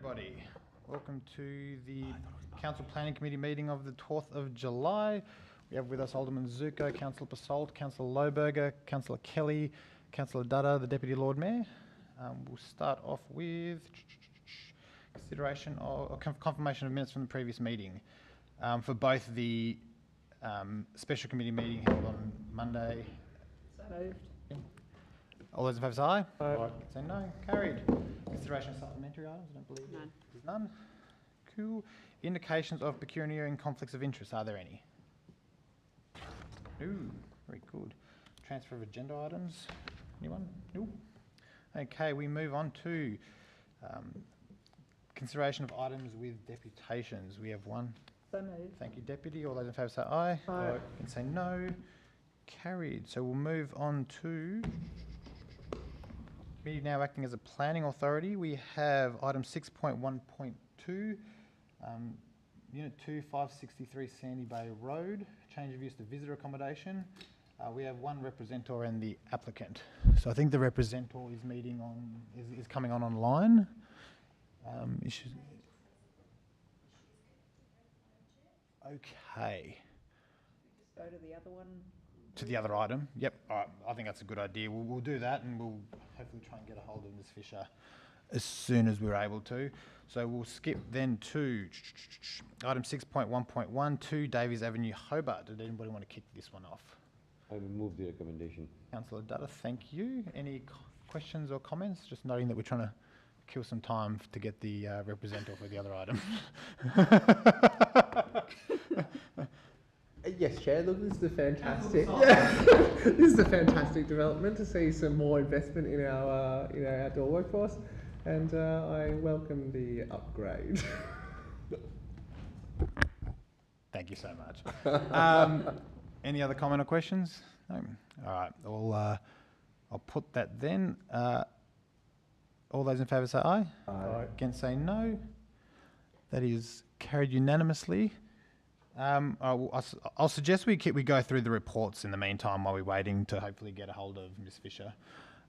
everybody. Welcome to the Council Planning Committee meeting of the 12th of July. We have with us Alderman Zuko, Councillor Basalt, Councillor Lohberger, Councillor Kelly, Councillor Dutta, the Deputy Lord Mayor. We'll start off with consideration or confirmation of minutes from the previous meeting for both the special committee meeting held on Monday. So moved. All those in favour say aye. Aye. Say no. Carried. Consideration of supplementary items. I don't believe there's none. Cool. Indications of pecuniary and conflicts of interest. Are there any? Ooh, very good. Transfer of agenda items. Anyone? No. Okay, we move on to consideration of items with deputations. We have one. So moved. Thank you, Deputy. All those in favour say aye. Aye. You can say no. Carried. So we'll move on to me now acting as a planning authority. We have item 6.1.2, Unit 2, 563 Sandy Bay Road, change of use to visitor accommodation. We have one representor and the applicant. So I think the representor is meeting on, is coming on online. Okay. Just go to the other one. To the other item. Yep. All right. I think that's a good idea. We'll do that, and we'll hopefully try and get a hold of Ms. Fisher as soon as we're able to. So we'll skip then to item 6.1.1, 2 Davies Avenue, Hobart. Did anybody want to kick this one off? I will move the recommendation. Councillor Dutta, thank you. Any questions or comments? Just noting that we're trying to kill some time to get the representative for the other item. Yes, Chair. Look, this is a fantastic. This is a fantastic development to see some more investment in our outdoor workforce, and I welcome the upgrade. Thank you so much. Any other comment or questions? No. All right. I'll put that then. All those in favour say aye. Aye. Against say no. That is carried unanimously. I'll suggest we go through the reports in the meantime while we're waiting to hopefully get a hold of Ms. Fisher.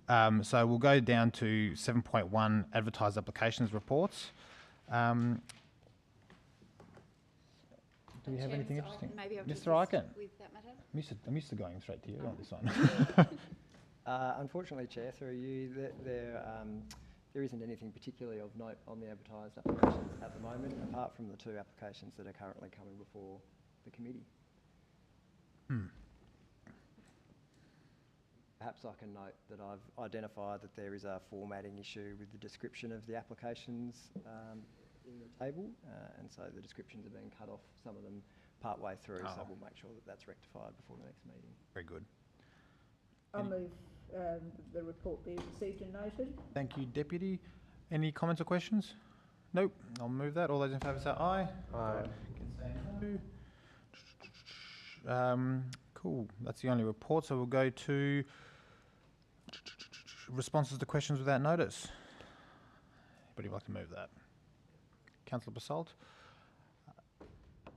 So we'll go down to 7.1 advertised applications reports. Do we have anything interesting? Maybe I'll Mr. Eichen. with that matter. I'm used to going straight to you on this one. Unfortunately, Chair, through you, there isn't anything particularly of note on the advertised applications at the moment, apart from the 2 applications that are currently coming before the committee. Perhaps I can note that I've identified that there is a formatting issue with the description of the applications in the table, and so the descriptions are being cut off, some of them part way through, so we'll make sure that that's rectified before the next meeting. Very good. I'll move the report be received and noted. Thank you, Deputy. Any comments or questions? Nope. I'll move that. All those in favour say aye. Aye. Can say no. Cool. That's the only report. So we'll go to responses to questions without notice. Anybody like to move that? Councillor Basalt.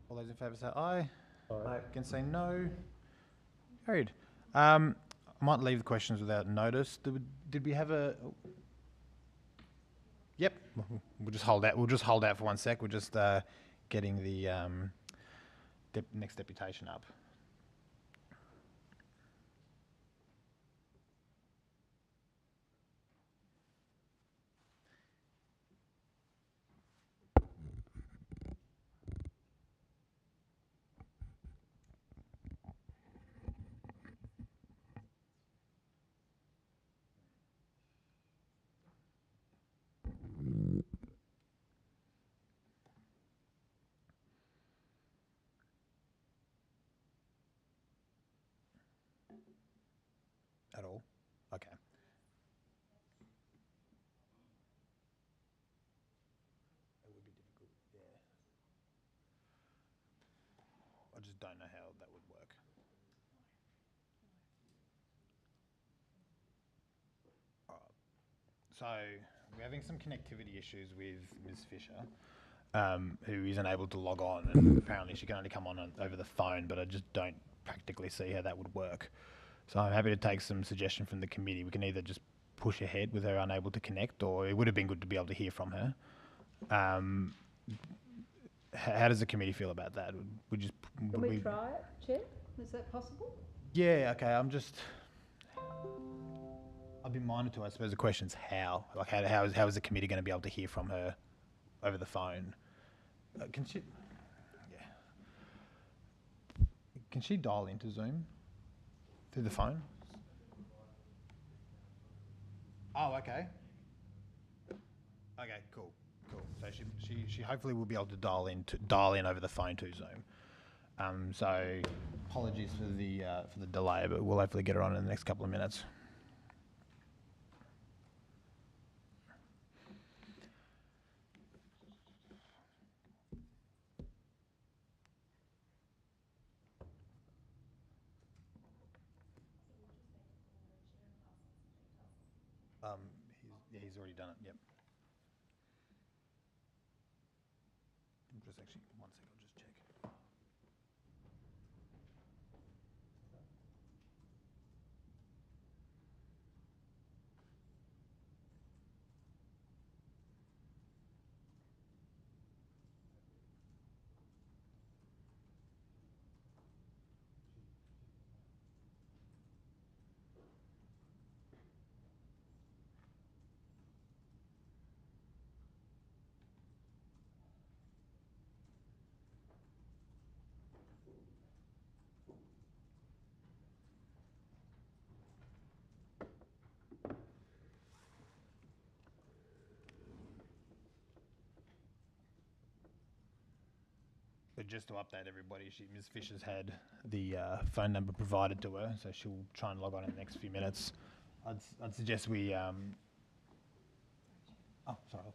All those in favour say aye. Aye. Can say no. Carried. I might leave the questions without notice. Did we have a? Yep. We'll just hold out. We'll just hold out for 1 sec. We're just getting the next deputation up. At all? Okay. It would be difficult, yeah. I just don't know how that would work. So we're having some connectivity issues with Ms. Fisher, who isn't able to log on, and apparently she can only come on over the phone, but I just don't practically see how that would work. So I'm happy to take some suggestion from the committee. We can either just push ahead with her unable to connect, or it would have been good to be able to hear from her. How does the committee feel about that? Can we try it, Chair? Is that possible? Yeah, okay, I'll be minded to, I suppose the question's how. Like, how is the committee going to be able to hear from her over the phone? Can she dial into Zoom through the phone? Oh, okay. Okay, cool. So she hopefully will be able to dial in over the phone to Zoom. So apologies for the delay, but we'll hopefully get her on in the next couple of minutes. He's already done it. Yep. Just actually 1 second. I'll just check. But just to update everybody, Ms. Fisher's had the phone number provided to her, so she'll try and log on in the next few minutes. I'd suggest we. Oh, sorry.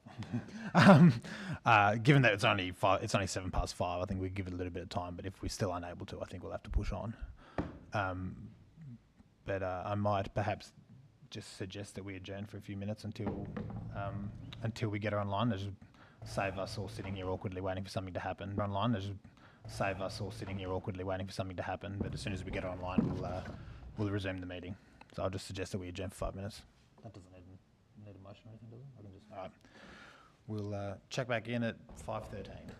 Given that it's only 5:07, I think we give it a little bit of time. But if we're still unable to, I think we'll have to push on. But I might perhaps just suggest that we adjourn for a few minutes until we get her online. Just save us all sitting here awkwardly waiting for something to happen. Online, just save us all sitting here awkwardly waiting for something to happen. But as soon as we get her online, we'll resume the meeting. So I'll just suggest that we adjourn for 5 minutes. That doesn't need a motion or anything, does it? I can just. All right. We'll check back in at 5:13.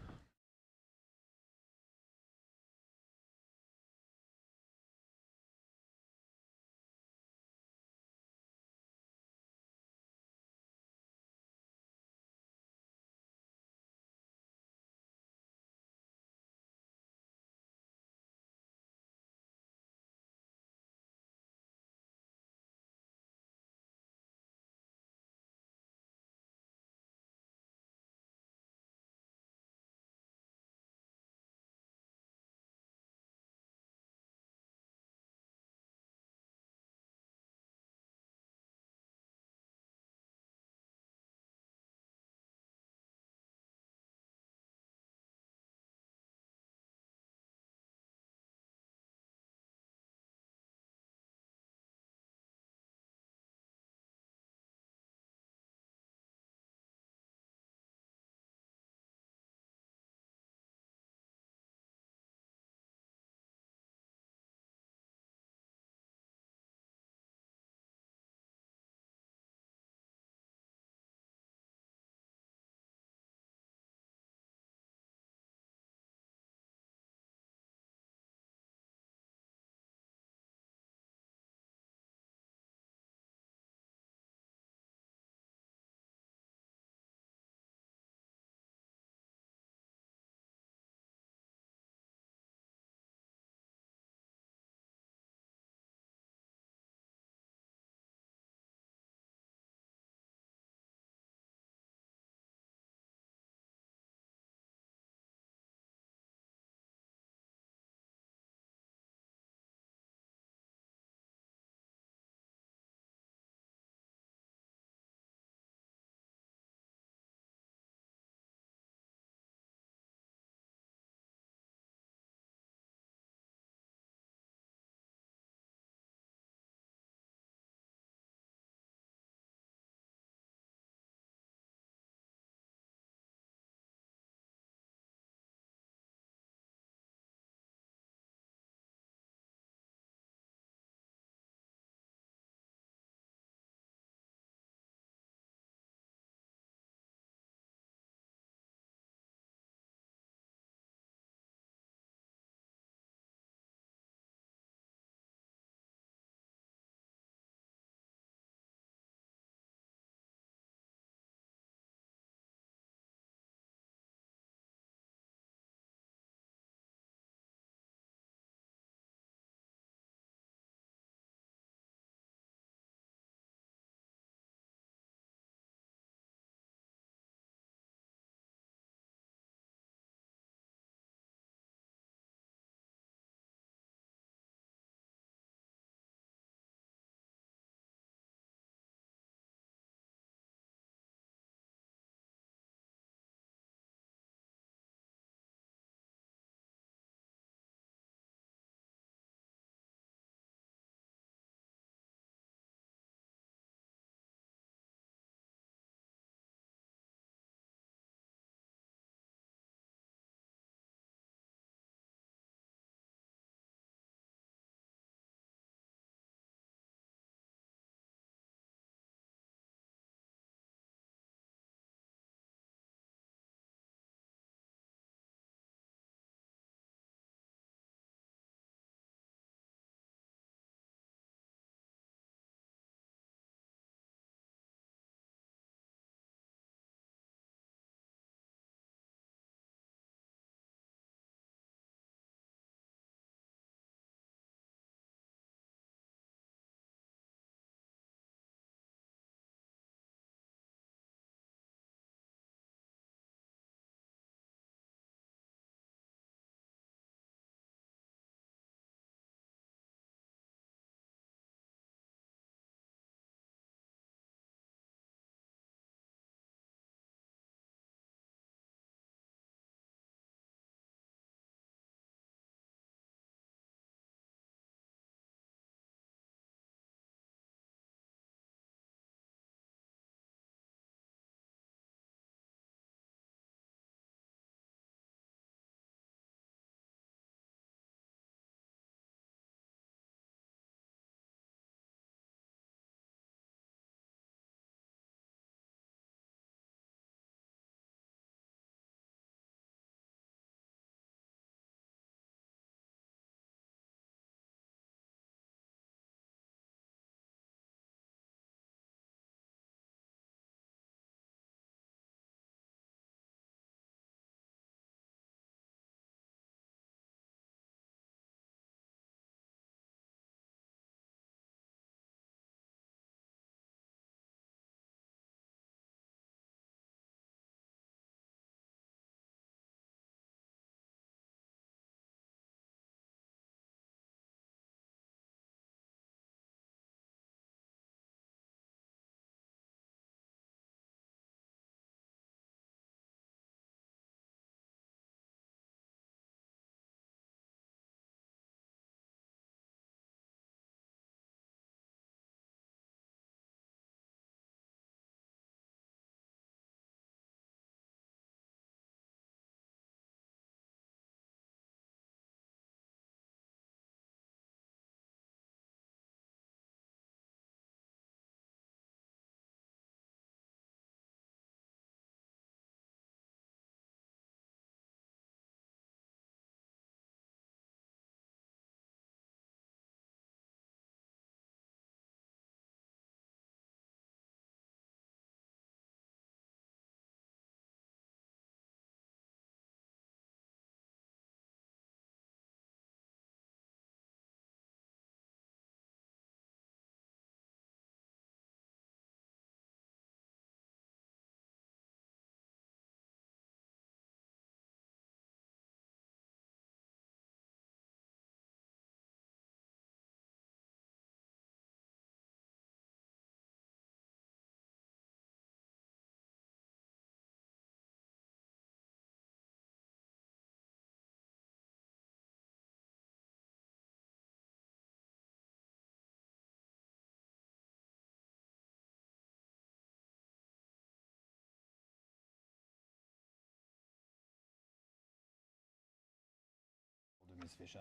Fisher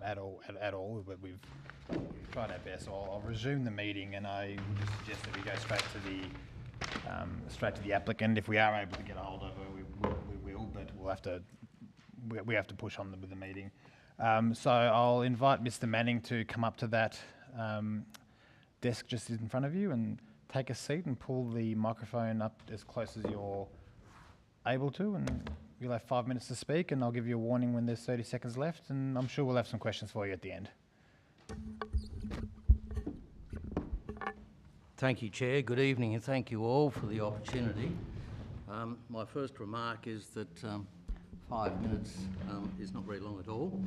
at all, but we've tried our best. So I'll resume the meeting, and I would just suggest that we go straight to the applicant. If we are able to get a hold of her, we will, but we have to push on with the meeting. So I'll invite Mr. Manning to come up to that desk just in front of you and take a seat and pull the microphone up as close as you're able to, and you'll have 5 minutes to speak, and I'll give you a warning when there's 30 seconds left, and I'm sure we'll have some questions for you at the end. Thank you, Chair. Good evening, and thank you all for the opportunity. My first remark is that 5 minutes is not very long at all,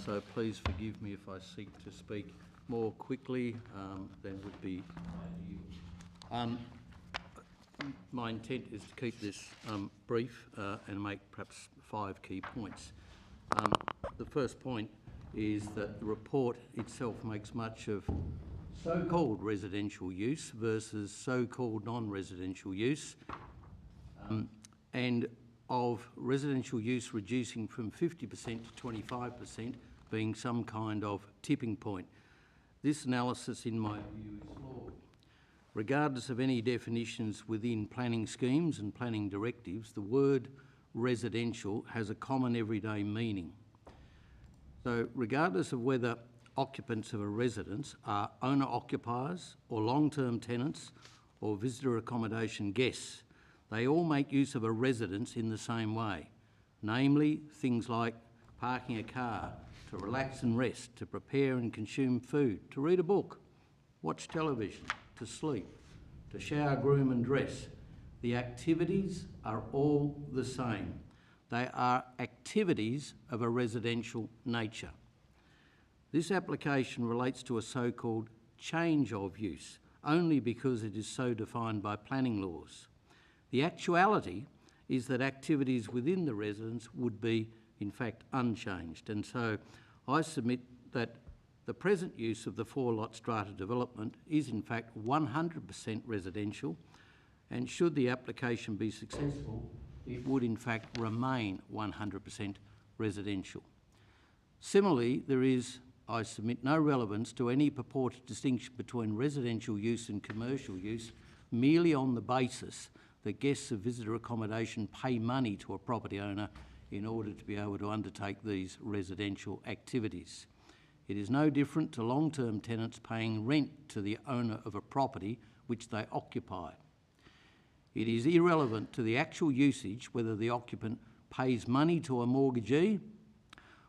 so please forgive me if I seek to speak more quickly than would be ideal. My intent is to keep this brief and make perhaps 5 key points. The first point is that the report itself makes much of so-called residential use versus so-called non-residential use, and of residential use reducing from 50% to 25% being some kind of tipping point. This analysis, in my view, is flawed. Regardless of any definitions within planning schemes and planning directives, the word residential has a common everyday meaning. So regardless of whether occupants of a residence are owner-occupiers or long-term tenants or visitor accommodation guests, they all make use of a residence in the same way, namely things like parking a car, to relax and rest, to prepare and consume food, to read a book, watch television, to sleep, to shower, groom and dress. The activities are all the same. They are activities of a residential nature. This application relates to a so-called change of use, only because it is so defined by planning laws. The actuality is that activities within the residence would be, in fact, unchanged. And so I submit that the present use of the 4-lot strata development is, in fact, 100% residential, and should the application be successful, it would, in fact, remain 100% residential. Similarly, there is, I submit, no relevance to any purported distinction between residential use and commercial use merely on the basis that guests of visitor accommodation pay money to a property owner in order to be able to undertake these residential activities. It is no different to long-term tenants paying rent to the owner of a property which they occupy. It is irrelevant to the actual usage whether the occupant pays money to a mortgagee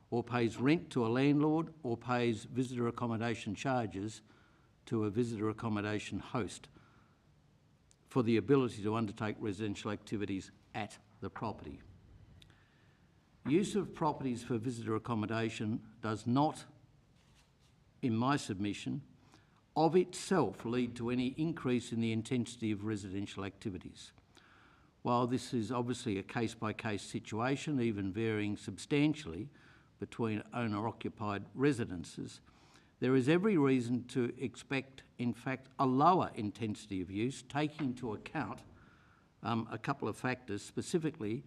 or pays rent to a landlord or pays visitor accommodation charges to a visitor accommodation host for the ability to undertake residential activities at the property. Use of properties for visitor accommodation does not, in my submission, of itself lead to any increase in the intensity of residential activities. While this is obviously a case-by-case situation, even varying substantially between owner-occupied residences, there is every reason to expect, in fact, a lower intensity of use, taking into account a couple of factors, specifically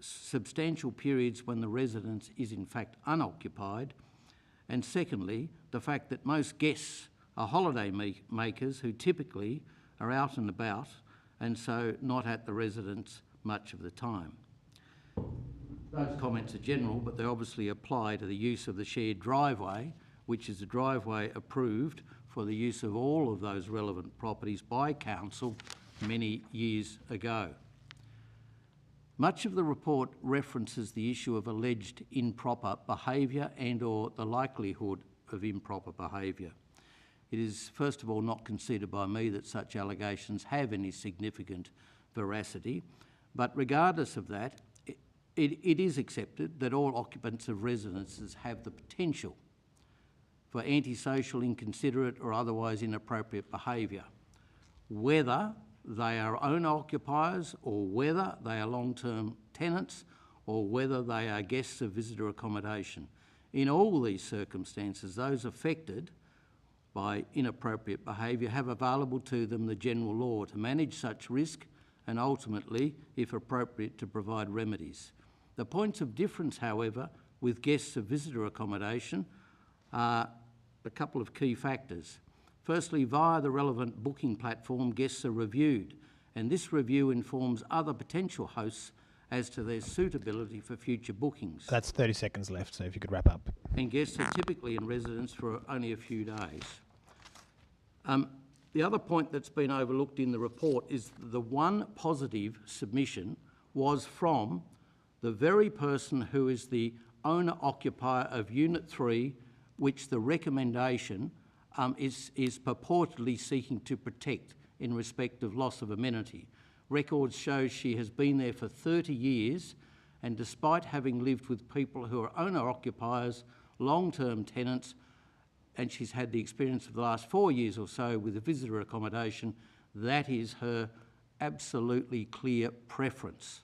substantial periods when the residence is in fact unoccupied, and secondly, the fact that most guests are holiday makers who typically are out and about and so not at the residence much of the time. Those comments are general, but they obviously apply to the use of the shared driveway, which is a driveway approved for the use of all of those relevant properties by council many years ago. Much of the report references the issue of alleged improper behaviour and or the likelihood of improper behaviour. It is, first of all, not conceded by me that such allegations have any significant veracity, but regardless of that, it is accepted that all occupants of residences have the potential for antisocial, inconsiderate or otherwise inappropriate behaviour, whether they are owner-occupiers or whether they are long-term tenants or whether they are guests of visitor accommodation. In all these circumstances, those affected by inappropriate behaviour have available to them the general law to manage such risk and ultimately, if appropriate, to provide remedies. The points of difference, however, with guests of visitor accommodation are a couple of key factors. Firstly, via the relevant booking platform, guests are reviewed, and this review informs other potential hosts as to their suitability for future bookings. That's 30 seconds left, so if you could wrap up. And guests are typically in residence for only a few days. The other point that's been overlooked in the report is the one positive submission was from the very person who is the owner-occupier of Unit 3, which the recommendation is purportedly seeking to protect in respect of loss of amenity. Records show she has been there for 30 years, and despite having lived with people who are owner-occupiers, long-term tenants, and she's had the experience of the last 4 years or so with the visitor accommodation, that is her absolutely clear preference.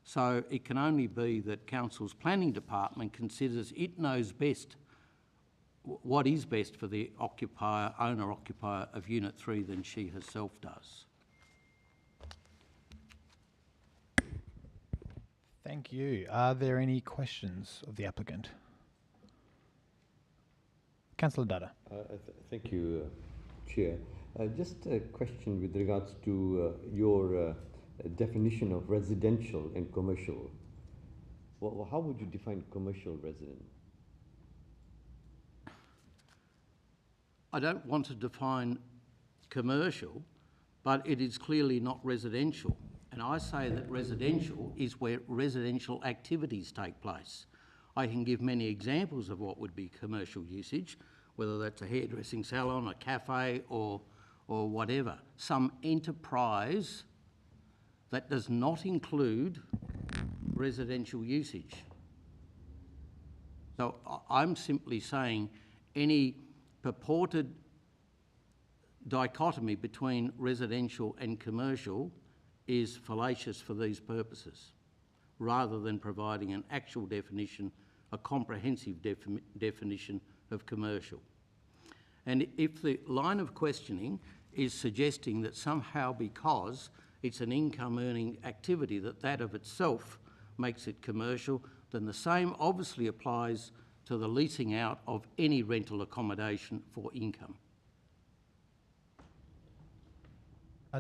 So it can only be that Council's planning department considers it knows best what is best for the owner-occupier of Unit 3 than she herself does. Thank you. Are there any questions of the applicant? Councillor Dutta. Thank you, Chair. Just a question with regards to your definition of residential and commercial. How would you define commercial resident? I don't want to define commercial, but it is clearly not residential. And I say that residential is where residential activities take place. I can give many examples of what would be commercial usage, whether that's a hairdressing salon, a cafe, or whatever. Some enterprise that does not include residential usage. So I'm simply saying any purported dichotomy between residential and commercial is fallacious for these purposes, rather than providing an actual definition, a comprehensive definition of commercial. And if the line of questioning is suggesting that somehow because it's an income-earning activity that of itself makes it commercial, then the same obviously applies to the leasing out of any rental accommodation for income.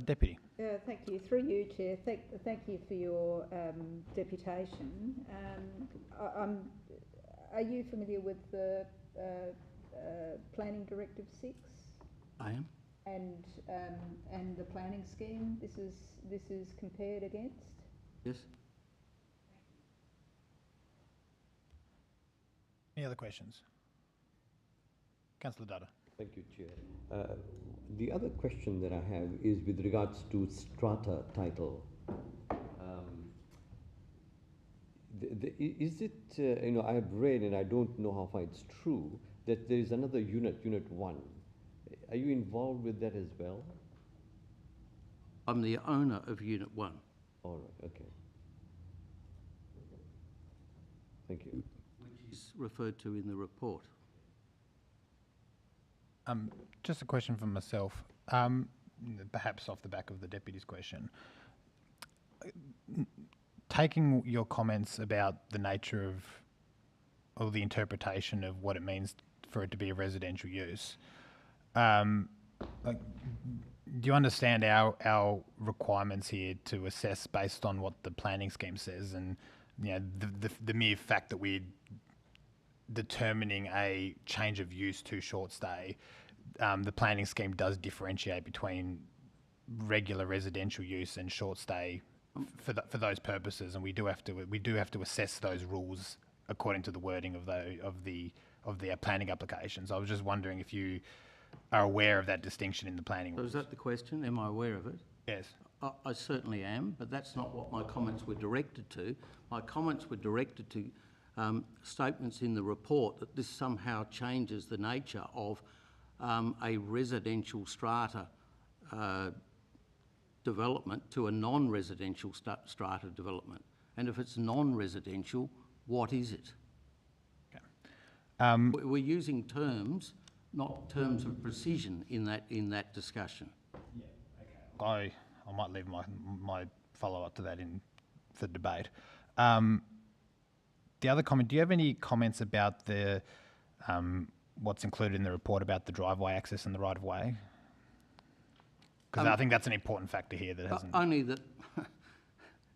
Deputy. Thank you. Through you, Chair. Thank you for your deputation. Are you familiar with the Planning Directive 6? I am. And the planning scheme this is compared against? Yes. Any other questions? Councillor Dutta. Thank you, Chair. The other question that I have is with regards to strata title. Is it, I have read, and I don't know how far it's true, that there is another unit, Unit 1. Are you involved with that as well? I'm the owner of Unit 1. All right, okay. Thank you. Which is referred to in the report. Just a question from myself, perhaps off the back of the Deputy's question. Taking your comments about the nature of, or the interpretation of what it means for it to be a residential use, do you understand our requirements here to assess based on what the planning scheme says, and the mere fact that we're determining a change of use to short stay, the planning scheme does differentiate between regular residential use and short stay for those purposes, and we do have to assess those rules according to the wording of the planning applications. I was just wondering if you are aware of that distinction in the planning rules. So is that the question? Am I aware of it? Yes. I certainly am, but that's not what my comments were directed to. My comments were directed to statements in the report that this somehow changes the nature of a residential strata development to a non-residential strata development. And if it's non-residential, what is it? Okay. We're using terms, not terms of precision in that discussion. Yeah. Okay. I might leave my follow-up to that in for debate. The other comment, do you have any comments about the what's included in the report about the driveway access and the right of way? Because I think that's an important factor here that hasn't. Only that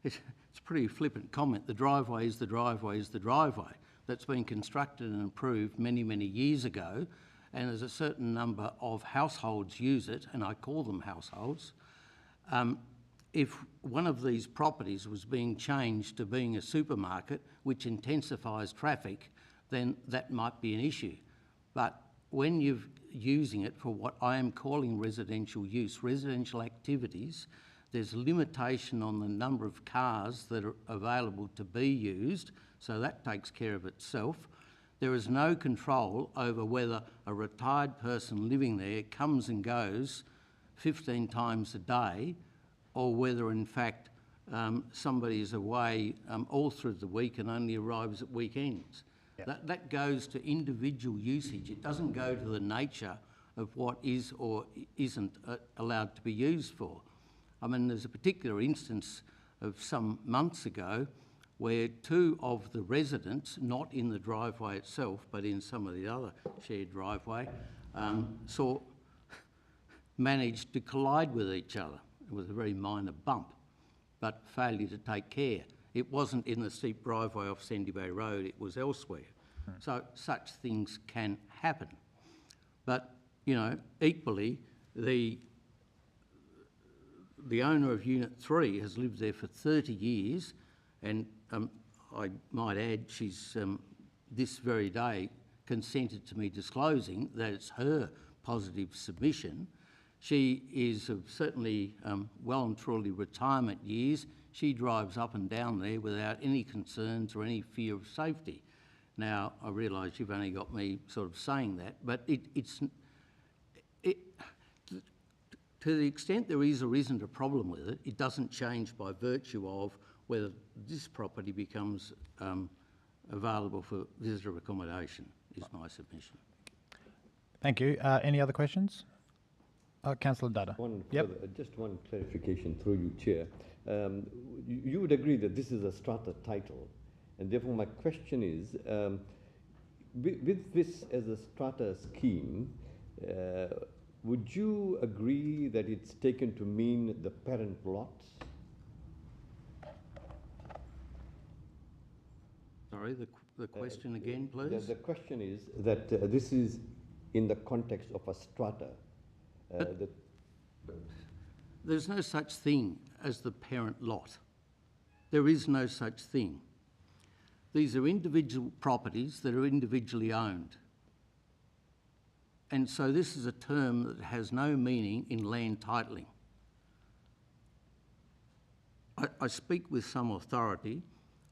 it's a pretty flippant comment. The driveway is the driveway is the driveway. That's been constructed and approved many, many years ago, and there's a certain number of households use it, and I call them households. If one of these properties was being changed to being a supermarket, which intensifies traffic, then that might be an issue. But when you're using it for what I am calling residential use, residential activities, there's a limitation on the number of cars that are available to be used, so that takes care of itself. There is no control over whether a retired person living there comes and goes 15 times a day, or whether in fact somebody is away all through the week and only arrives at weekends. Yep. That goes to individual usage. It doesn't go to the nature of what is or isn't allowed to be used for. I mean, there's a particular instance of some months ago where two of the residents, not in the driveway itself, but in some of the other shared driveway, managed to collide with each other. It was a very minor bump, but failure to take care. It wasn't in the steep driveway off Sandy Bay Road, it was elsewhere. So such things can happen. But, you know, equally, the owner of Unit 3 has lived there for 30 years, and I might add she's this very day consented to me disclosing that it's her positive submission. She is of certainly well and truly retirement years. She drives up and down there without any concerns or any fear of safety. Now, I realise you've only got me sort of saying that, but to the extent there is or isn't a problem with it, it doesn't change by virtue of whether this property becomes available for visitor accommodation, is my submission. Thank you. Any other questions? Councillor Dada. Just one clarification through you, Chair. You would agree that this is a strata title, and therefore my question is, with this as a strata scheme, would you agree that it's taken to mean the parent lots? Sorry, the question again, please? The question is that this is in the context of a strata. There's no such thing as the parent lot. There is no such thing. These are individual properties that are individually owned. And so this is a term that has no meaning in land titling. I speak with some authority.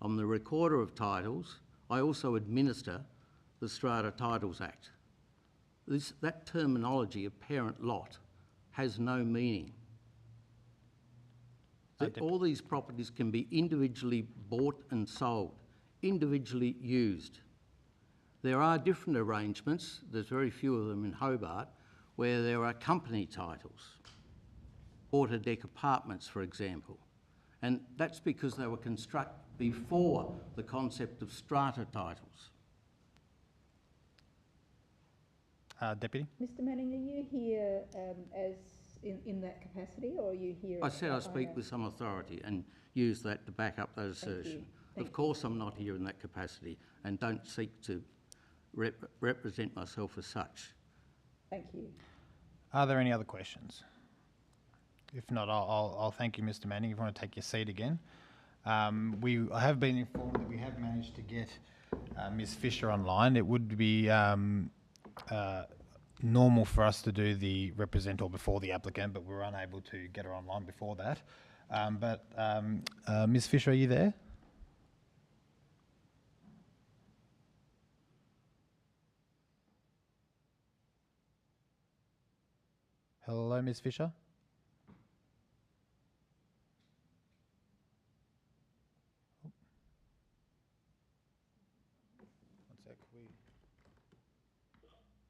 I'm the Recorder of Titles. I also administer the Strata Titles Act. That terminology of parent lot has no meaning. All these properties can be individually bought and sold, individually used. There are different arrangements, there's very few of them in Hobart, where there are company titles, quarter-deck apartments, for example. And that's because they were constructed before the concept of strata titles. Deputy? Mr Manning, are you here as in that capacity, or are you here? I said I speak with some authority and use that to back up that assertion. Of course I'm not here in that capacity and don't seek to represent myself as such. Thank you. Are there any other questions? If not, I'll thank you, Mr Manning. If you want to take your seat again. I have been informed that we have managed to get Ms Fisher online. It would be normal for us to do the representative before the applicant, but we were unable to get her online before that. Ms Fisher, are you there? Hello, Ms Fisher?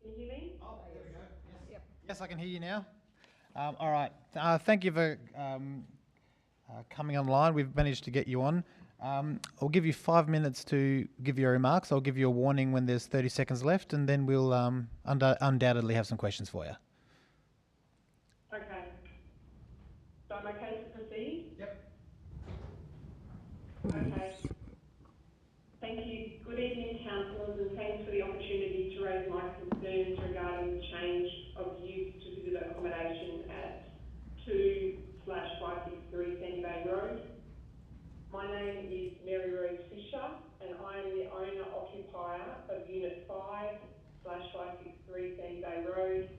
Can you hear me? Oh, there we go. Yes, yep. Yes, I can hear you now. All right. Thank you for coming online. We've managed to get you on. I'll give you 5 minutes to give your remarks. I'll give you a warning when there's 30 seconds left, and then we'll undoubtedly have some questions for you. Okay. So I'm okay to proceed? Yep. Okay. Thank you. Good evening, councillors, and thanks for the opportunity to raise my concerns regarding the change of use to visitor accommodation at 2/563 Sandy Bay Road. My name is Mary Rose Fisher, and I am the owner-occupier of Unit 5/563 Sandy Bay Road,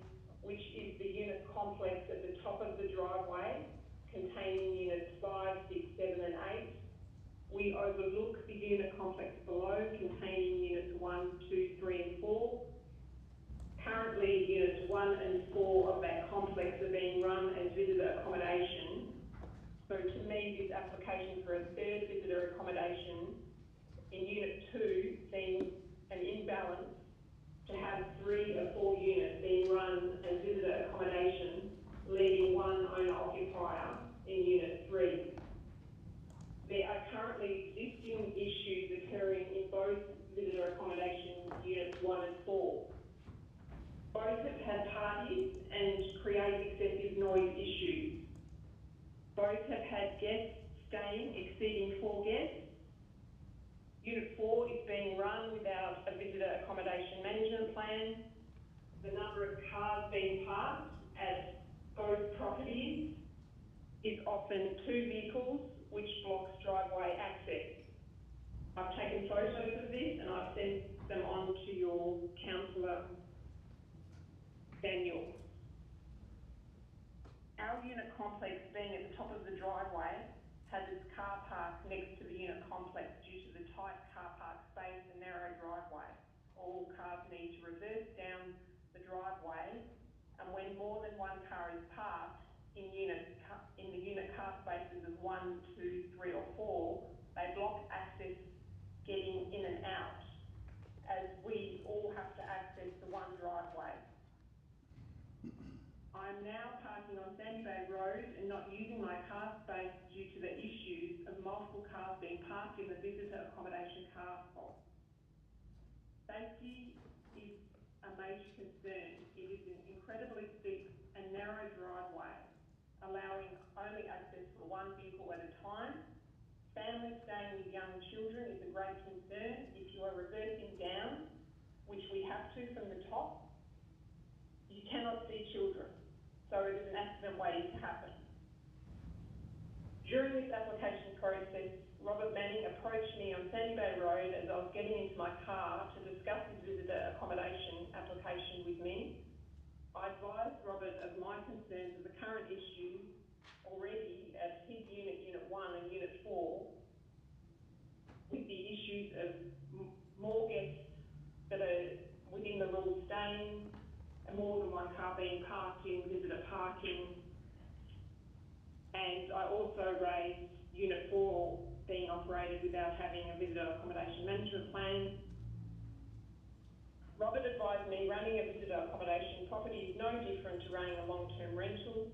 which is the unit complex at the top of the driveway containing units 5, 6, 7 and 8. We overlook the unit complex below containing units 1, 2, 3 and 4. Currently, units 1 and 4 of that complex are being run as visitor accommodation. So to me, this application for a third visitor accommodation in Unit 2 seems an imbalance to have 3 or 4 units being run as visitor accommodation, leaving one owner-occupier in Unit 3. There are currently existing issues occurring in both visitor accommodation Units 1 and 4. Both have had parties and create excessive noise issues. Both have had guests staying exceeding 4 guests. Unit 4 is being run without a visitor accommodation management plan. The number of cars being parked at both properties is often 2 vehicles, which blocks driveway access. I've taken photos of this and I've sent them on to your councillor, Daniel. Our unit complex being at the top of the driveway has its car park next to the unit complex due to the tight car park space and narrow driveway. All cars need to reverse down the driveway, and when more than one car is parked in the unit car spaces of 1, 2, 3 or 4, they block access getting in and out, as we all have to access the one driveway. I'm now parking on Sandy Bay Road and not using my car space due to the issues of multiple cars being parked in the visitor accommodation car spot. Safety is a major concern. It is an incredibly steep and narrow driveway, allowing only access for one vehicle at a time. Families staying with young children is a great concern. If you are reversing down, which we have to from the top, you cannot see children. So it is an accident waiting to happen. During this application process, Robert Manning approached me on Sandy Bay Road as I was getting into my car to discuss his visitor accommodation application with me. I advised Robert of my concerns of the current issues already at his unit, Unit 1 and Unit 4, with the issues of more guests that are within the rules staying, and more than one car being parked in visitor parking. And I also raised Unit 4 being operated without having a visitor accommodation management plan. Robert advised me running a visitor accommodation property is no different to running a long-term rental.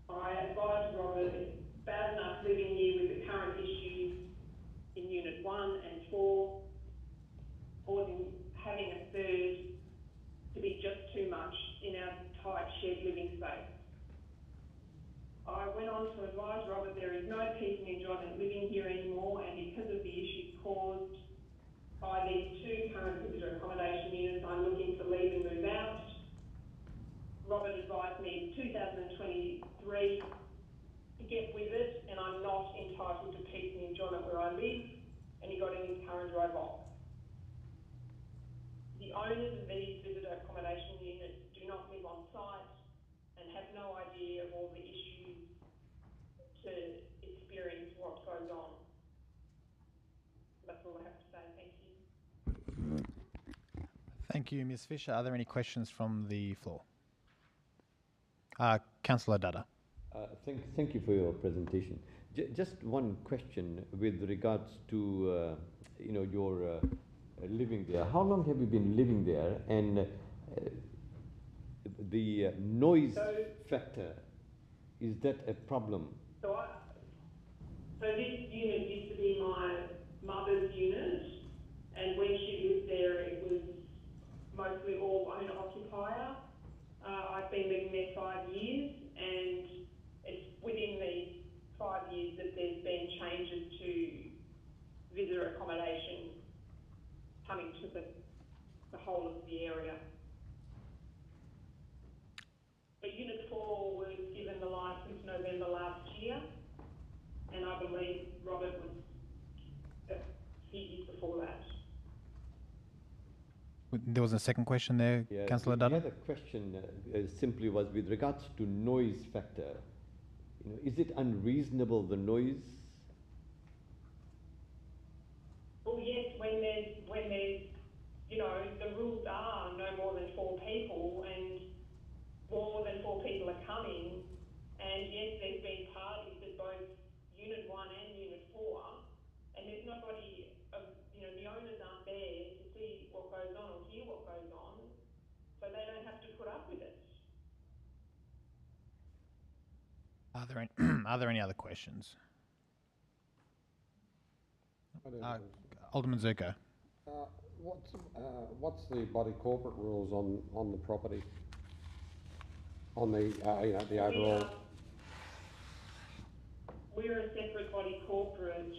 I advised Robert it's bad enough living here with the current issues in Unit 1 and 4, causing having a third to be just too much in our tight shared living space. I went on to advise Robert there is no peace and enjoyment living here anymore, and because of the issues caused by these 2 current visitor accommodation units, I'm looking to leave and move out. Robert advised me in 2023 to get with it, and I'm not entitled to peace and enjoyment where I live, and he got in his car and drove off. The owners of these visitor accommodation units do not live on site and have no idea of all the issues to experience what goes on. That's all I have to say. Thank you. Thank you, Ms. Fisher. Are there any questions from the floor? Councillor Dada. Thank you for your presentation. Just one question with regards to your living there. How long have you been living there, and the noise factor, is that a problem? So So this unit used to be my mother's unit, and when she lived there, it was mostly all owner-occupier. I've been living there 5 years, and it's within these 5 years that there's been changes to visitor accommodation coming to the whole of the area. But Unit 4 was given the licence November last year, and I believe Robert was a few years before that. There was a second question there, Yeah, Councillor the Dutta. other question simply was with regards to noise factor. You know, is it unreasonable, the noise? Well, yes, when there's, you know, the rules are no more than 4 people, and more than 4 people are coming, and yes, there's been parties at both Unit 1 and Unit 4, and there's nobody, you know, the owners aren't there to see what goes on or hear what goes on, so they don't have to put up with it. Are there any other questions? I do have a question. Alderman Zuko. What's the body corporate rules on the property? On the you know, the overall. We're a separate body corporate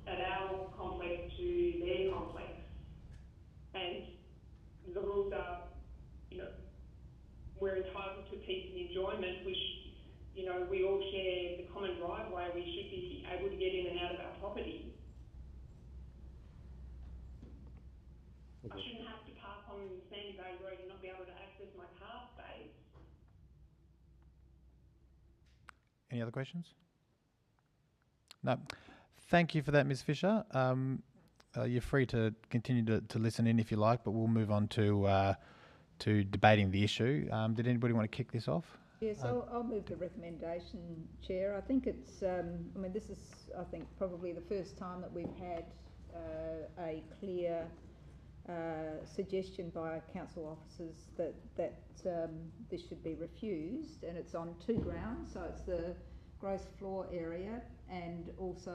at our complex to their complex, and the rules are, you know, we're entitled to peace and enjoyment, which, you know, we all share the common driveway. We should be able to get in and out of our property. I shouldn't have to park on Sandy Bay Road and not be able to access my car space. Any other questions? No. Thank you for that, Ms. Fisher. You're free to continue to listen in if you like, but we'll move on to debating the issue. Did anybody want to kick this off? Yes, I'll move the recommendation, Chair. I think it's, I mean, this is, I think, probably the first time that we've had a clear suggestion by council officers that this should be refused, and it's on 2 grounds. So it's the gross floor area, and also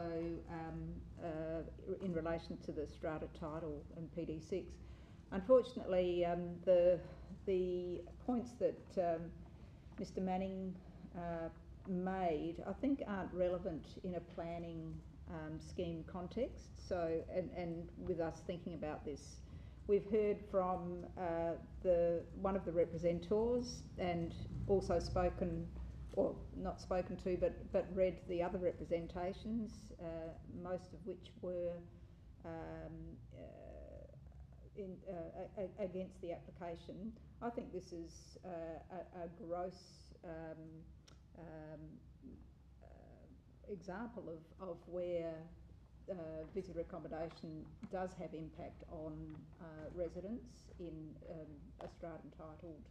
in relation to the strata title and PD6. Unfortunately, the points that Mr. Manning made, I think, aren't relevant in a planning scheme context. So, and with us thinking about this, we've heard from one of the representatives, and also spoken, or not spoken to, but read the other representations, most of which were against the application. I think this is a gross example of where visitor accommodation does have impact on residents in a strata entitled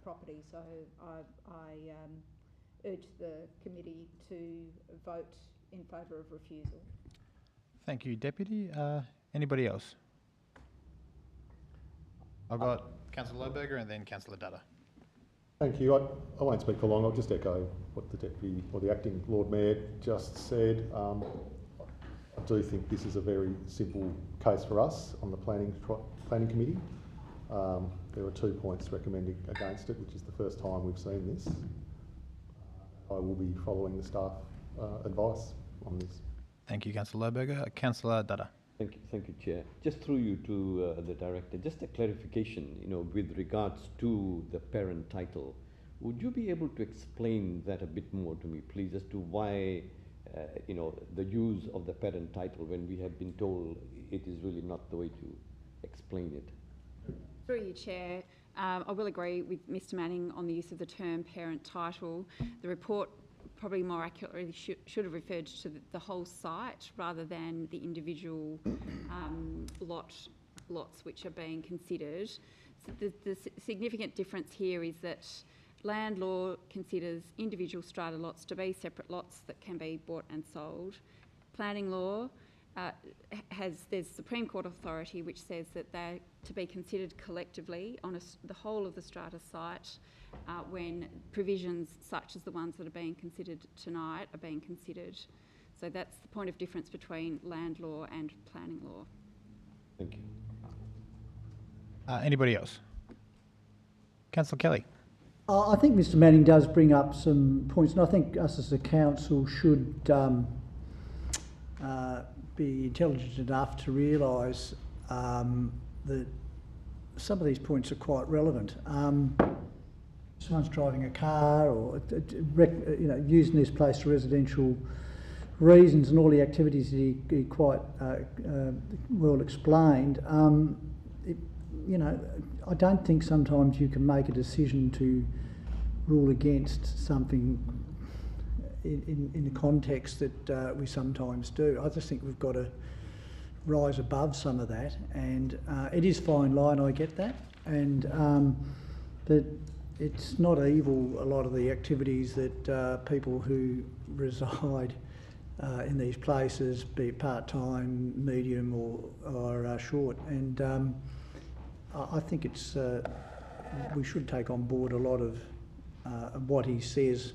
property. So I urge the committee to vote in favour of refusal. Thank you, Deputy. Anybody else? I've got Councillor Lohberger and then Councillor Dutta. Thank you. I won't speak for long. I'll just echo what the Deputy or the Acting Lord Mayor just said. I do think this is a very simple case for us on the Planning Committee. There are 2 points recommending against it, which is the first time we've seen this. I will be following the staff advice on this. Thank you, Councillor Lohberger. Councillor Dutta. Thank you, Chair. Just through you to the Director, just a clarification, you know, with regards to the parent title. Would you be able to explain that a bit more to me, please, as to why, you know, the use of the parent title when we have been told it is really not the way to explain it? Through you, Chair. I will agree with Mr Manning on the use of the term parent title. The report probably more accurately should have referred to the whole site rather than the individual lots which are being considered. So the significant difference here is that land law considers individual strata lots to be separate lots that can be bought and sold. Planning law there's Supreme Court authority which says that they're to be considered collectively on the whole of the strata site when provisions such as the ones that are being considered tonight are being considered. So that's the point of difference between land law and planning law. Thank you. Anybody else? Councillor Kelly. I think Mr Manning does bring up some points, and I think us as a council should be intelligent enough to realise that some of these points are quite relevant. Someone's driving a car or using this place for residential reasons, and all the activities that he quite well explained. I don't think sometimes you can make a decision to rule against something in the context that we sometimes do. I just think we've got to rise above some of that, and it is fine line, I get that, and that it's not evil, a lot of the activities that people who reside in these places, be it part-time, medium or short, and I think it's we should take on board a lot of what he says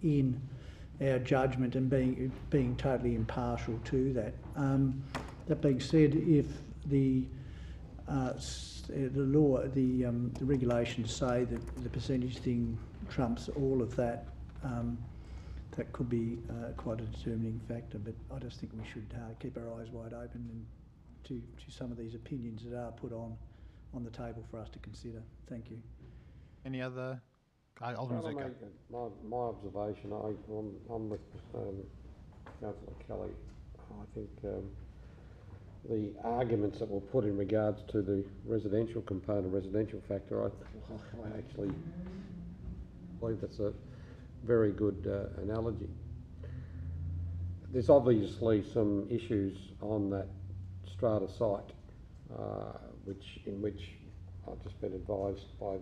in our judgment and being totally impartial to that. That being said, if the law, the regulations say that the percentage thing trumps all of that, that could be quite a determining factor. But I just think we should keep our eyes wide open and to some of these opinions that are put on the table for us to consider. Thank you. Any other? Alderman Zuko. My observation, I'm with Councillor Kelly. I think the arguments that were put in regards to the residential component, residential factor, I actually believe that's a very good analogy. There's obviously some issues on that strata site, in which I've just been advised by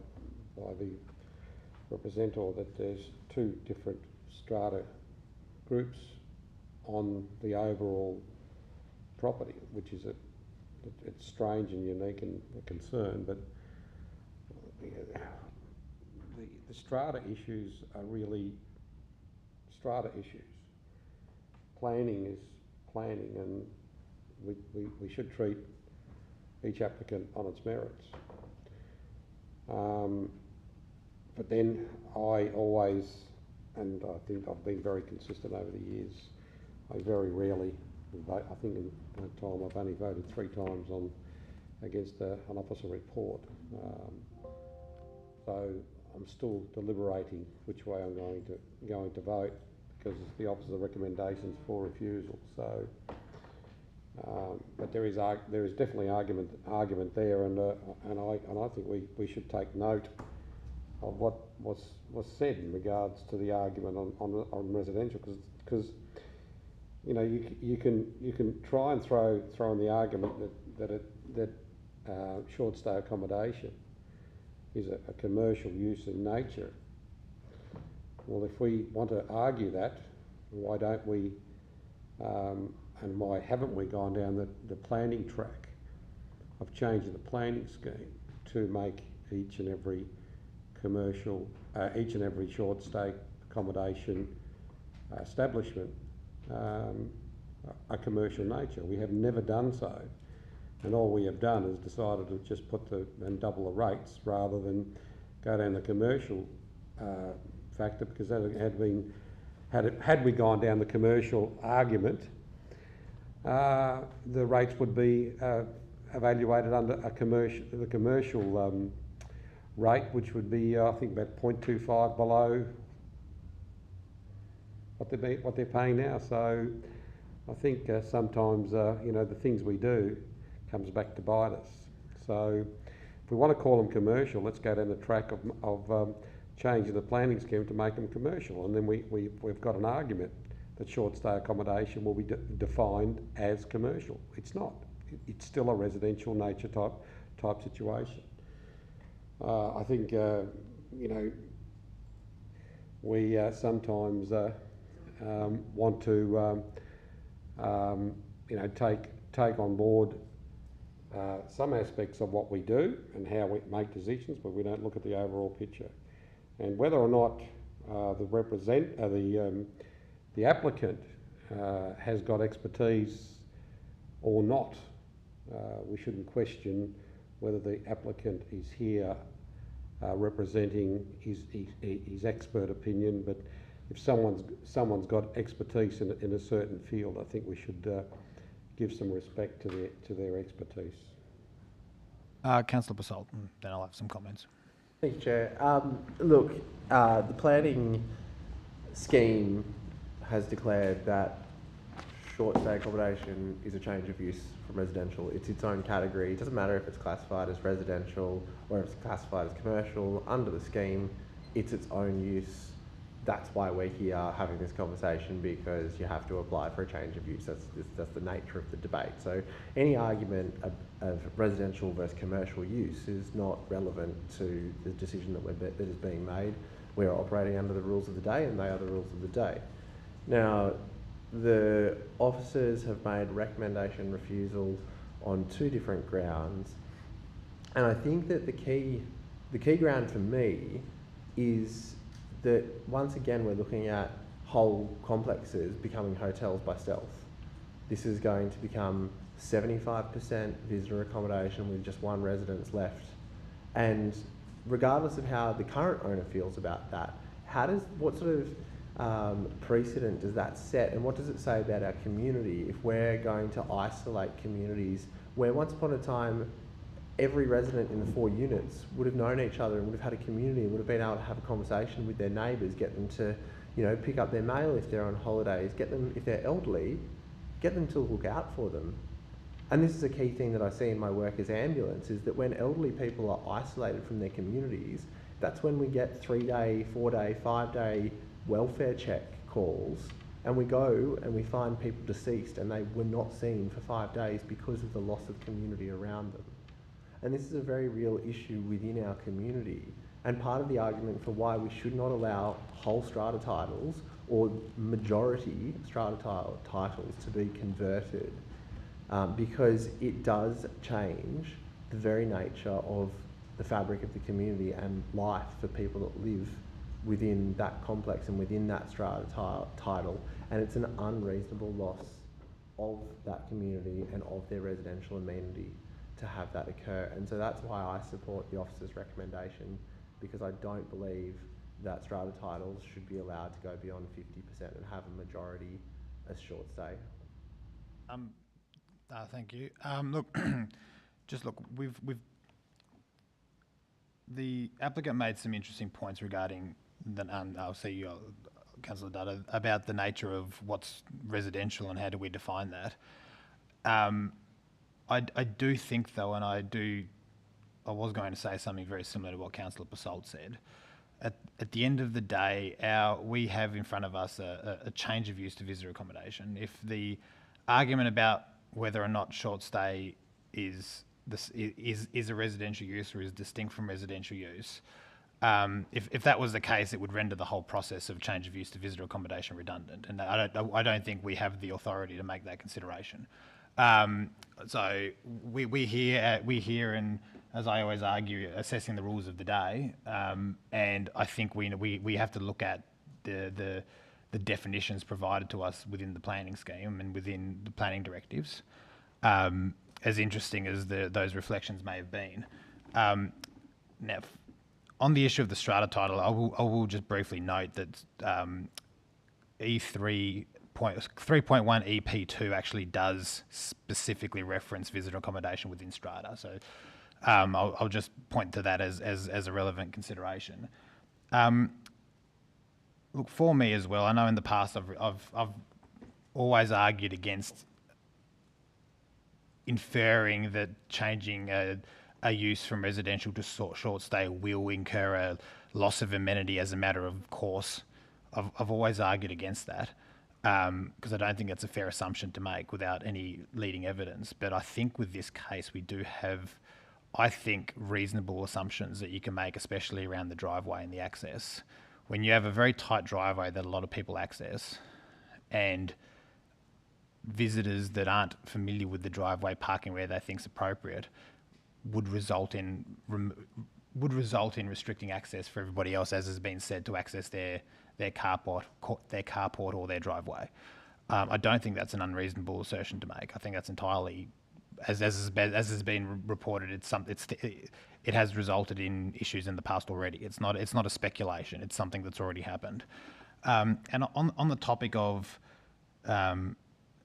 the representative that there's two different strata groups on the overall property, which is it's strange and unique and a concern, but the strata issues are really strata issues. Planning is planning, and we should treat each applicant on its merits. But then I always, and I think I've been very consistent over the years, I very rarely vote. I think in that time I've only voted 3 times against an officer report. So I'm still deliberating which way I'm going to vote, because the officer recommendations for refusal. So, but there is definitely argument there, and I think we should take note of what was said in regards to the argument on residential, because you can try and throw in the argument that short stay accommodation is a commercial use in nature. Well, if we want to argue that, why don't we, and why haven't we gone down the planning track of changing the planning scheme to make each and every short stay accommodation establishment a commercial nature? We have never done so, and all we have done is decided to just and double the rates rather than go down the commercial factor, because that had we gone down the commercial argument, the rates would be evaluated under the commercial rate, which would be I think about 0.25 below what they're paying now. So I think sometimes the things we do comes back to bite us. So if we want to call them commercial, let's go down the track of changing the planning scheme to make them commercial, and then we've got an argument that short stay accommodation will be defined as commercial. It's not. It's still a residential nature type situation. I think we sometimes want to take on board some aspects of what we do and how we make decisions, but we don't look at the overall picture. And whether or not the applicant has got expertise or not. We shouldn't question whether the applicant is here representing his expert opinion, but if someone's got expertise in a certain field, I think we should give some respect to their expertise. Councillor Basalt, and then I'll have some comments. Thank you, Chair. Look, the planning scheme has declared that short stay accommodation is a change of use from residential. It's its own category. It doesn't matter if it's classified as residential or if it's classified as commercial. Under the scheme, it's its own use. That's why we're here having this conversation, because you have to apply for a change of use. That's the nature of the debate. So any argument of residential versus commercial use is not relevant to the decision that is being made. We are operating under the rules of the day, and they are the rules of the day. Now, the officers have made recommendation refusal on 2 different grounds, and I think that the key ground for me is that once again we're looking at whole complexes becoming hotels by stealth. This is going to become 75% visitor accommodation with just 1 residence left, and regardless of how the current owner feels about that, what sort of precedent does that set, and what does it say about our community if we're going to isolate communities where once upon a time every resident in the 4 units would have known each other and would have had a community and would have been able to have a conversation with their neighbours, get them to, pick up their mail if they're on holidays, get them, if they're elderly, get them to look out for them. And this is a key thing that I see in my work as ambulance, is that when elderly people are isolated from their communities, that's when we get 3-day, 4-day, 5-day welfare check calls, and we go and we find people deceased and they were not seen for 5 days because of the loss of community around them. And this is a very real issue within our community, and part of the argument for why we should not allow whole strata titles or majority strata titles to be converted, because it does change the very nature of the fabric of the community and life for people that live within that complex and within that strata title, and it's an unreasonable loss of that community and of their residential amenity to have that occur. And so that's why I support the officer's recommendation, because I don't believe that strata titles should be allowed to go beyond 50% and have a majority as short stay. Thank you. The applicant made some interesting points regarding I'll see you, Councillor Dutta, about the nature of what's residential and how do we define that. I do think though, and I was going to say something very similar to what Councillor Basalt said. At the end of the day, we have in front of us a change of use to visitor accommodation. If the argument about whether or not short stay is a residential use or is distinct from residential use, if that was the case, it would render the whole process of change of use to visitor accommodation redundant, and I don't think we have the authority to make that consideration. So we here, and as I always argue, assessing the rules of the day, and I think we have to look at the definitions provided to us within the planning scheme and within the planning directives, as interesting as those reflections may have been. Now, on the issue of the strata title, I will just briefly note that E3.1 EP2 actually does specifically reference visitor accommodation within strata. So I'll just point to that as a relevant consideration. Look, for me as well, I know in the past I've always argued against inferring that changing a use from residential to short stay will incur a loss of amenity as a matter of course. I've always argued against that, because I don't think it's a fair assumption to make without any leading evidence. But I think with this case we do have, I think, reasonable assumptions that you can make, especially around the driveway and the access. When you have a very tight driveway that a lot of people access, and visitors that aren't familiar with the driveway parking where they think's appropriate, would result in restricting access for everybody else, as has been said, to access their carport or their driveway. I don't think that's an unreasonable assertion to make. I think that's entirely, as has been reported, it has resulted in issues in the past already. It's not a speculation. It's something that's already happened. And on the topic of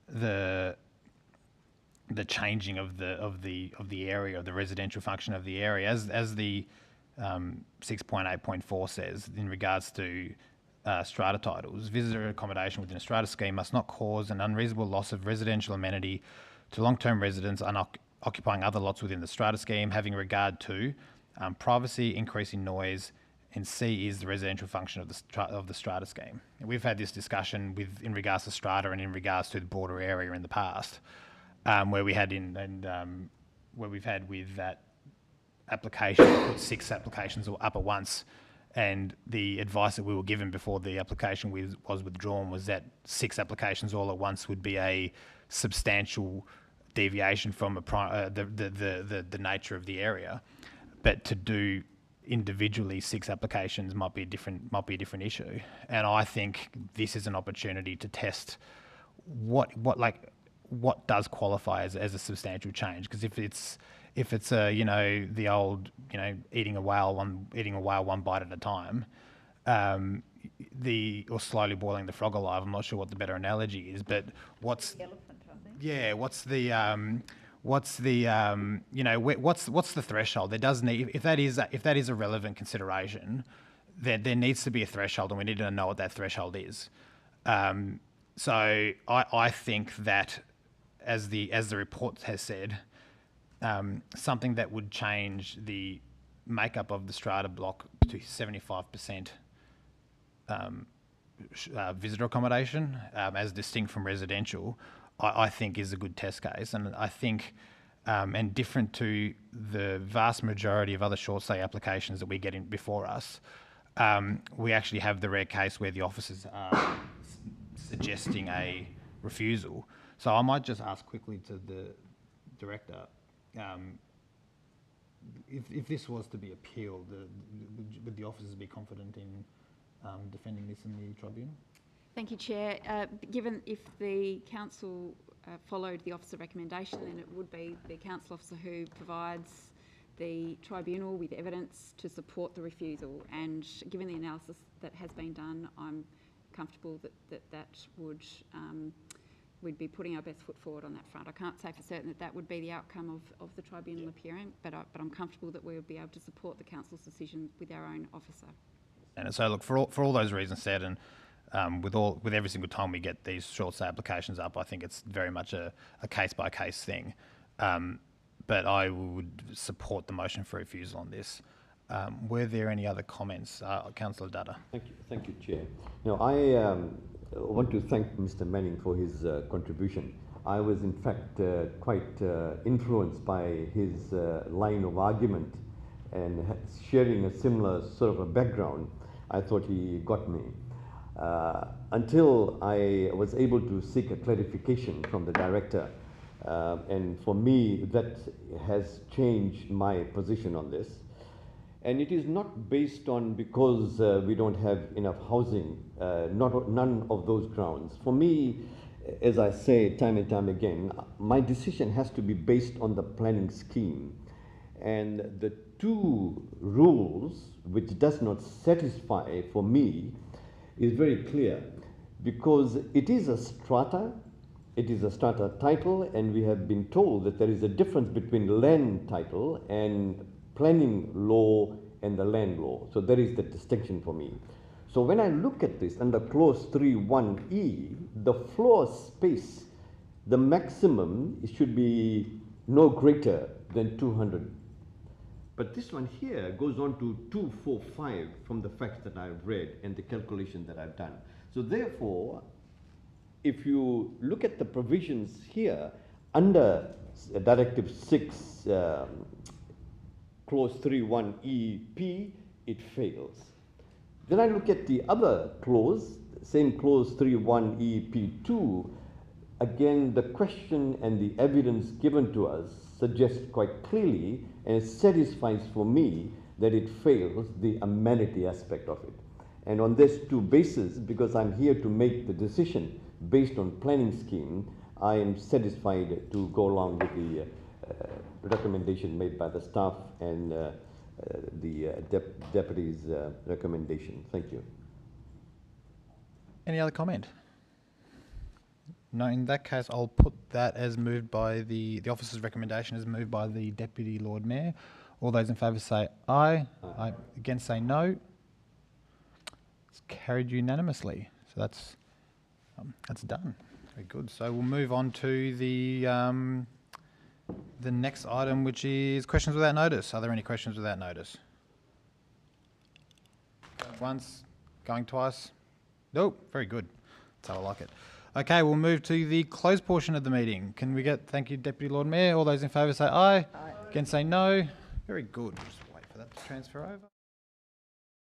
the changing of the area, of the residential function of the area, as the 6.8.4 says in regards to strata titles, visitor accommodation within a strata scheme must not cause an unreasonable loss of residential amenity to long-term residents occupying other lots within the strata scheme, having regard to privacy, increasing noise, and C is the residential function of the strata scheme. And we've had this discussion in regards to strata and in regards to the broader area in the past, where we've had with that application, put 6 applications up at once, and the advice that we were given before the application was withdrawn was that 6 applications all at once would be a substantial deviation from the nature of the area, but to do individually 6 applications might be a different issue. And I think this is an opportunity to test what does qualify as a substantial change. Because if it's the old eating a whale one bite at a time, or slowly boiling the frog alive. I'm not sure what the better analogy is, but what's the elephant, I think. Yeah, what's the threshold? There does need, if that is a relevant consideration, there needs to be a threshold, and we need to know what that threshold is. So I think that, as the report has said, something that would change the makeup of the strata block to 75% visitor accommodation, as distinct from residential, I think is a good test case. And I think, and different to the vast majority of other short stay applications that we get in before us, we actually have the rare case where the officers are suggesting a refusal. So I might just ask quickly to the director, if this was to be appealed, would the officers be confident in defending this in the tribunal? Thank you, Chair. Given if the council followed the officer recommendation, then it would be the council officer who provides the tribunal with evidence to support the refusal. And given the analysis that has been done, I'm comfortable that would we'd be putting our best foot forward on that front. I can't say for certain that would be the outcome of the tribunal appearing, but I'm comfortable that we would be able to support the council's decision with our own officer. And so, look, for all those reasons said, and with every single time we get these short stay applications up, I think it's very much a case by case thing. But I would support the motion for refusal on this. Were there any other comments, Councillor Dutta? Thank you, Chair. Now, I want to thank Mr. Manning for his contribution. I was in fact quite influenced by his line of argument, and sharing a similar sort of a background. I thought he got me. Until I was able to seek a clarification from the director, and for me that has changed my position on this. And it is not based on because we don't have enough housing, none of those grounds. For me, as I say time and time again, my decision has to be based on the planning scheme. And the 2 rules which does not satisfy for me is very clear, because it is a strata title, and we have been told that there is a difference between land title and planning law and the land law. So there is the distinction for me. So when I look at this under clause 3.1e, the floor space, the maximum should be no greater than 200. But this one here goes on to 245 from the facts that I've read and the calculation that I've done. So therefore, if you look at the provisions here under Directive 6, clause 3.1EP, it fails. Then I look at the other clause, same clause 3.1EP2, again the question and the evidence given to us suggests quite clearly, and it satisfies for me that it fails the amenity aspect of it. And on these 2 bases, because I'm here to make the decision based on planning scheme, I am satisfied to go along with the recommendation made by the staff and the deputy's recommendation. Thank you. Any other comment? No, in that case, I'll put that as moved by the officer's recommendation as moved by the Deputy Lord Mayor. All those in favour say aye. Aye. Against say no. It's carried unanimously. So that's done. Very good. So we'll move on to the next item, which is questions without notice. Are there any questions without notice? Once, going twice. Nope. Very good. That's how I like it. Okay, we'll move to the closed portion of the meeting. Can we get, thank you, Deputy Lord Mayor. All those in favour say aye. Aye. Against say no. Very good. Just wait for that to transfer over.